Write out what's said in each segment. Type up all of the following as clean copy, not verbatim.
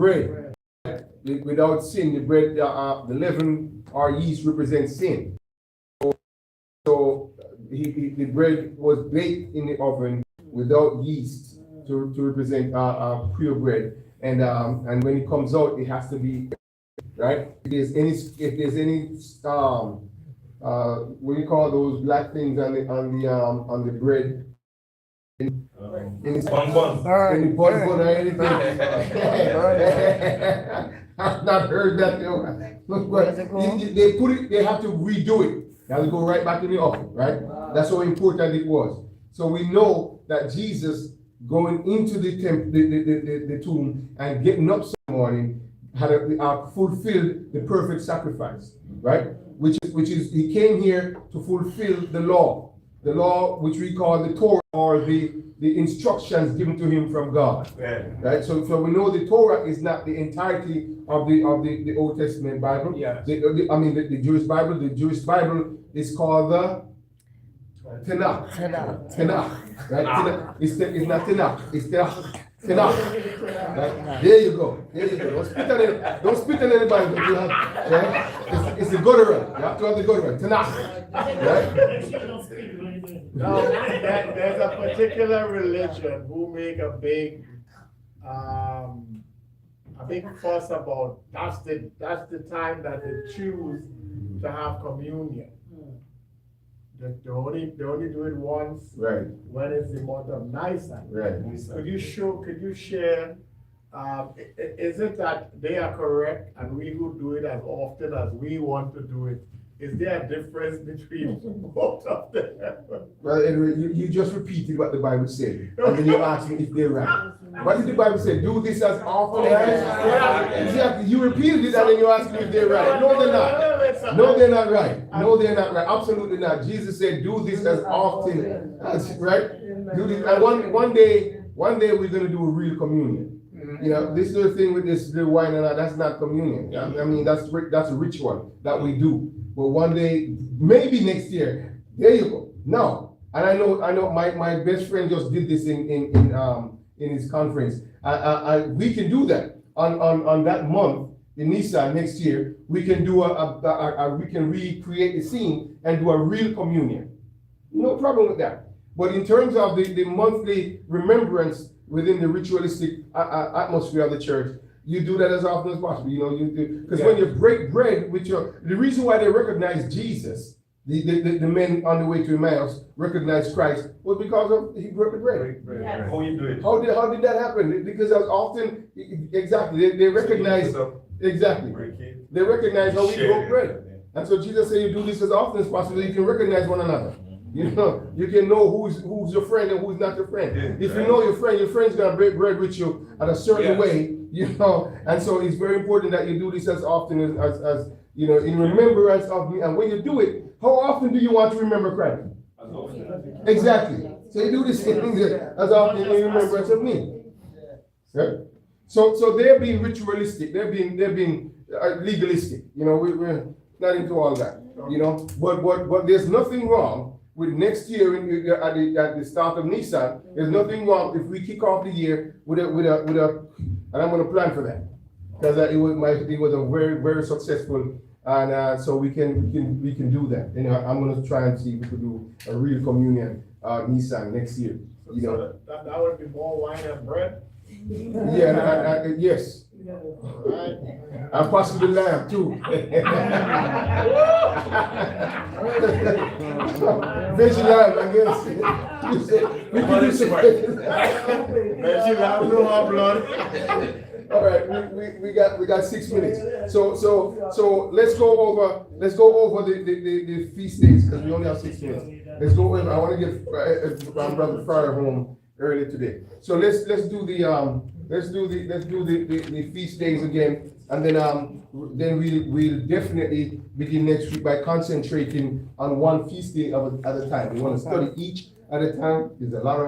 bread. Without sin, the bread, the leaven or yeast represents sin. So the bread was baked in the oven without yeast to represent pure bread. And when it comes out, it has to be right. If there's any what do you call those black things on the bread? Bun. Any bun or anything? I've not heard that. They put it. They have to redo it. They have to go right back in the oven. Right. That's how important it was. So we know that Jesus going into the tomb and getting up some morning had fulfilled the perfect sacrifice, right? Which is he came here to fulfill the law which we call the Torah, or the instructions given to him from God, right? So we know the Torah is not the entirety of the Old Testament Bible. Yeah. The Jewish Bible. The Jewish Bible is called the Tanakh. Tanakh, right? Tanakh. It's not Tanakh. It's Tanakh. Right? There you go. Don't spit on anybody. But you have, right? It's the Guttural. You have to have the Guttural. Tanakh. Right? Now, there's a particular religion who make a big fuss about that's the time that they choose to have communion. They only do it once. Right. When it's the month of Nisan. Right. Could you share? Is it that they are correct and we who do it as often as we want to do it? Is there a difference between both of them? Well, anyway, you just repeated what the Bible said, and then you asked me if they're right. What did the Bible say? Do this as often as. Exactly. You repeated it, and then you asked me if they're right. No, they're not. No, they're not right. No, they're not right. Absolutely not. Jesus said, "Do this as often as." Right. Do this. And one day we're going to do a real communion. You know, this little thing with this little wine and that's not communion. I mean, that's a ritual that we do. But one day, maybe next year, there you go. No, and I know. My best friend just did this in his conference. We can do that on that month in Nisan next year. We can do we can recreate the scene and do a real communion. No problem with that. But in terms of the monthly remembrance within the ritualistic atmosphere of the church, you do that as often as possible. You know, you do, because when you break bread with the reason why they recognize Jesus, the men on the way to Emmaus recognized Christ was because of he broke the bread. Yes. How you do it? How did that happen? Because as often, exactly, they recognize, exactly, they recognize how we broke bread. And so Jesus said, you do this as often as possible, you can recognize one another. You know, you can know who's your friend and who's not your friend. If you know your friend's gonna break bread with you at a certain way, you know. And so it's very important that you do this as often as you know, in remembrance of me. And when you do it, how often do you want to remember Christ? As often. Exactly. So you do this as often in remembrance of me. Yeah? So they're being ritualistic. They're being legalistic. You know, we're not into all that. You know, but there's nothing wrong with next year at the start of Nisan. There's nothing wrong if we kick off the year with a and I'm going to plan for that because it was a very, very successful, and so we can do that. You know, I'm going to try and see if we could do a real communion Nisan next year. You know, that would be more wine and bread. Yeah, yes. Right. And possibly lamb too. Veggie lamb, I guess. We can do some Veggie lamb, no more blood. All right, we got 6 minutes. So let's go over the feast days because we only have 6 minutes. Let's go over. I want to get my brother Friar home early today. So let's do the feast days again, and then we'll definitely begin next week by concentrating on one feast day at a time. We want to study each at a time. There's a lot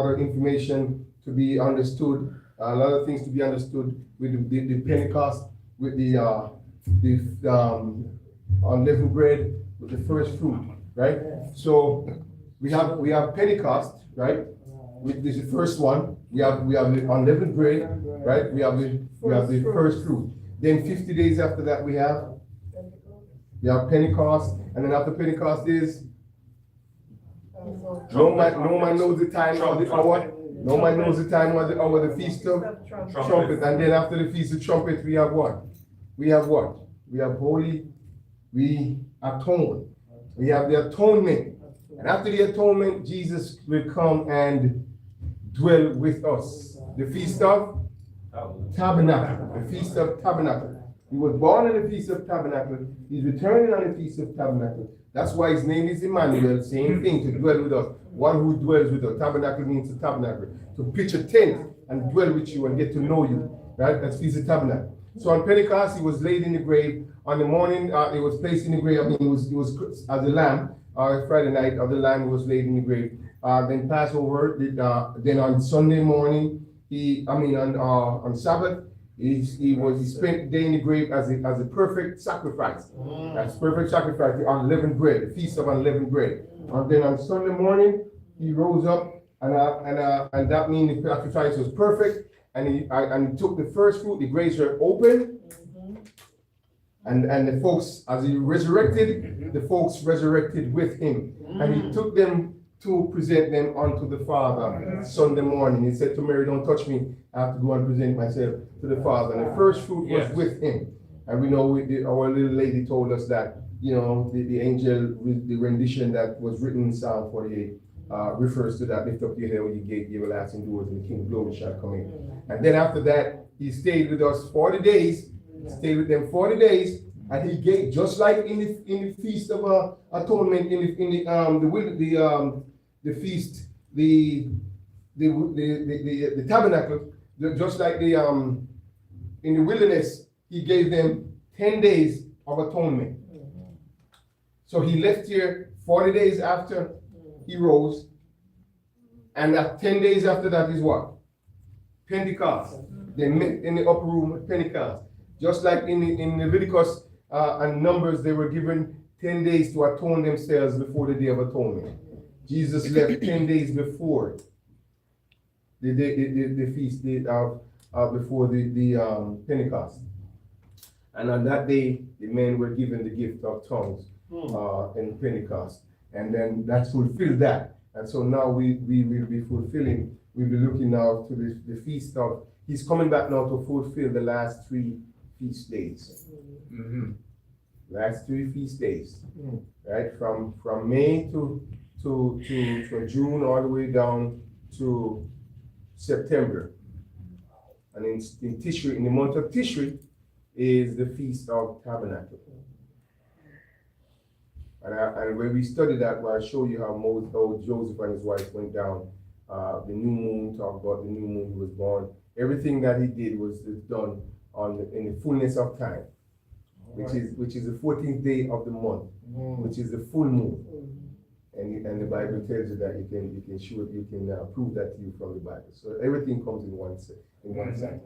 of information to be understood, a lot of things to be understood with the Pentecost, with the unleavened bread, with the first fruit, right? So we have Pentecost, right? This is the first one, We have the unleavened bread, right? We have the first fruit. Then 50 days after that we have Pentecost, and then after Pentecost is no man knows the time or the hour. No man knows the time or the hour, the feast of trumpets. And then after the feast of trumpets, we have what? We have holy, we atone. We have the atonement. And after the atonement, Jesus will come and dwell with us. The feast of tabernacle. The feast of tabernacle. He was born on the feast of tabernacle. He's returning on the feast of tabernacle. That's why his name is Emmanuel. Same thing, to dwell with us. One who dwells with us. Tabernacle means to tabernacle. To pitch a tent and dwell with you and get to know you. Right? That's feast of tabernacle. So on Pentecost, he was laid in the grave. On the morning, he was placed in the grave. I mean, he was as a lamb. Friday night of the lamb was laid in the grave. Then Passover. Then on Sunday morning, on Sabbath, he spent the day in the grave as a perfect sacrifice. That's perfect sacrifice. The unleavened bread, the feast of unleavened bread. And then on Sunday morning, he rose up, and that means the sacrifice was perfect. And he took the first fruit. The graves were open. And the folks, as he resurrected, the folks resurrected with him. And he took them to present them unto the Father Sunday morning. He said to Mary, don't touch me. I have to go and present myself to the Father. And the first fruit was with him. And we know our little lady told us that, the angel, the rendition that was written in Psalm 48 refers to that. Lift up your head, O ye gate, ye everlasting doors, and the King of glory shall come in. And then after that, he stayed with us 40 days. Stayed with them 40 days, and he gave, just like in the feast of atonement, the feast, the tabernacle, just like in the wilderness, he gave them 10 days of atonement. So he left here 40 days after he rose, and 10 days after that is what? Pentecost. They met in the upper room at Pentecost. Just like in Leviticus and Numbers, they were given 10 days to atone themselves before the Day of Atonement. Jesus left 10 days before the feast day before the Pentecost. And on that day, the men were given the gift of tongues in Pentecost. And then that's fulfilled that. And so now we will be fulfilling, we'll be looking now to the feast of, he's coming back now to fulfill the last 3 feast days. Last 3 feast days. Right? From May to June all the way down to September. And in Tishri, in the month of Tishri, is the Feast of Tabernacle. And when we study that, where I show you how Joseph and his wife went down, the new moon, talk about the new moon, he was born. Everything that he did was done in the fullness of time, which is the 14th day of the month, which is the full moon. And the Bible tells you that you can prove that to you from the Bible. So everything comes in one side,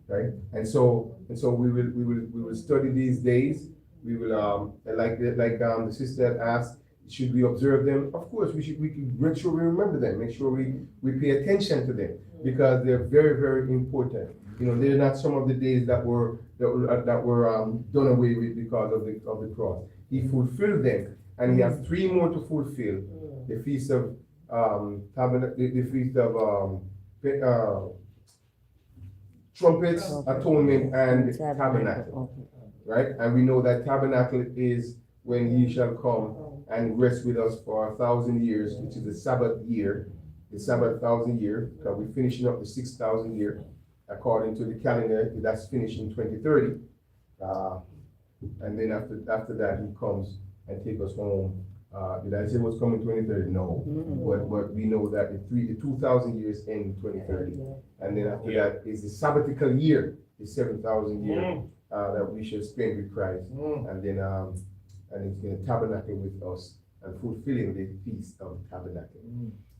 right? And so we will study these days. We will like the sister had asked, should we observe them? Of course, we can make sure we remember them, make sure we pay attention to them, because they're very, very important. They're not some of the days that were done away with because of the cross. He fulfilled them, and he has 3 more to fulfill: the feast of the feast of trumpets, atonement, and tabernacle. Right? And we know that tabernacle is when he shall come and rest with us for 1,000 years, which is the Sabbath year, the Sabbath 1,000 year, because we're finishing up the 6,000 year. According to the calendar, that's finished in 2030. And then after that, he comes and take us home. Did I say what's coming 2030? No. But we know that the 2,000 years end in 2030. And then after that is the sabbatical year, the 7,000 year that we shall spend with Christ. And then and it's going to tabernacle with us and fulfilling the feast of tabernacle.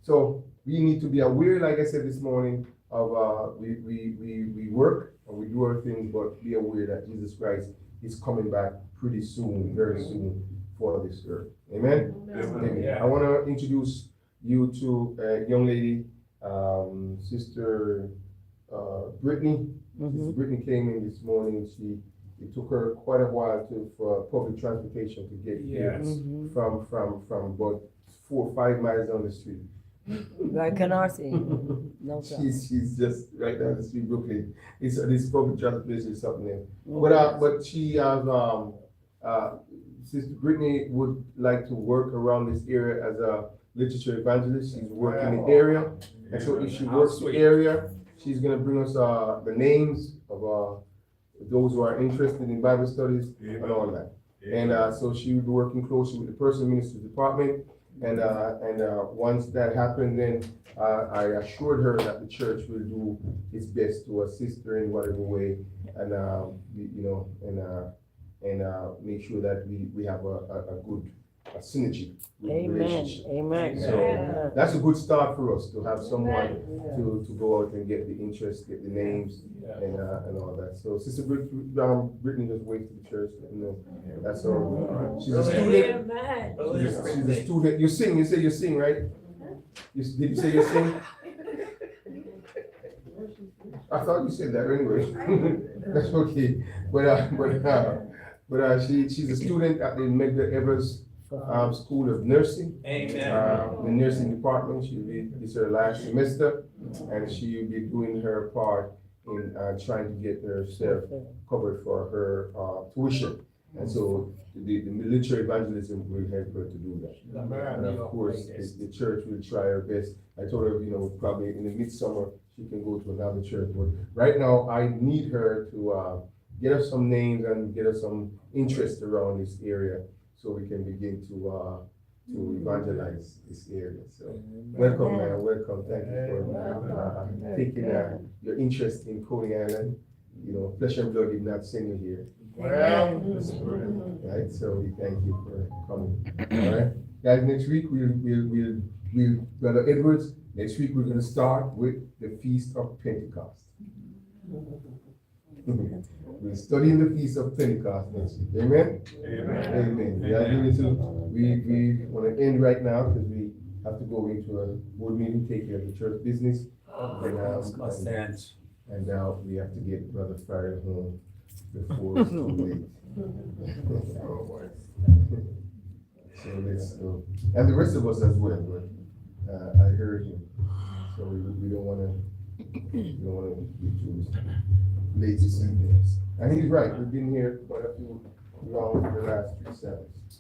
So we need to be aware, like I said this morning, of we work and we do our things, but be aware that Jesus Christ is coming back pretty soon, very soon, for this earth. Amen? Amen. I want to introduce you to a young lady Sister, Brittany. Sister Brittany came in this morning. It took her quite a while for public transportation to get here from about 4 or 5 miles down the street. Like Canarsie. No problem. She's just right down the street, Brooklyn. This public transportation is something there. But she has, Sister Brittany would like to work around this area as a literature evangelist. She's working in the area. And so if she works the area, she's gonna bring us, the names of, those who are interested in Bible studies and all that. And, so she will be working closely with the person ministry department. And once that happened, then I assured her that the church will do its best to assist her in whatever way, and make sure that we have a good synergy relationship. Amen. So that's a good start for us to have someone to go out and get the interest, get the names, and all that. So Sister Brittany just wait to the church. Let me know. That's all. She's a student. She's a student. You sing. You say you sing, right? Did you say you sing? I thought you said that anyway. That's okay. But she's a student at the Medgar Evers School of Nursing. Amen. The nursing department. This is her last semester, and she will be doing her part in trying to get herself covered for her tuition. And so the military evangelism will help her to do that. And of course, the church will try her best. I told her, probably in the midsummer, she can go to another church. But right now, I need her to get us some names and get us some interest around this area so we can begin to evangelize this area. So welcome, man. Welcome. Thank you for taking your interest in Coney Island. Flesh and blood did not send you here. Right, so we thank you for coming. All right, guys. Next week we'll Brother Edwards. Next week we're going to start with the Feast of Pentecost. We're studying the Feast of Pentecost next week. Amen. Amen. We want to end right now because we have to go into a board meeting, take care of the church business, and now we have to get Brother Friday home before it's too late. So let's go. And the rest of us as well, but I heard him. So we don't want to be too late this evening. And he's right, we've been here quite a few long for the last 3 Sabbaths.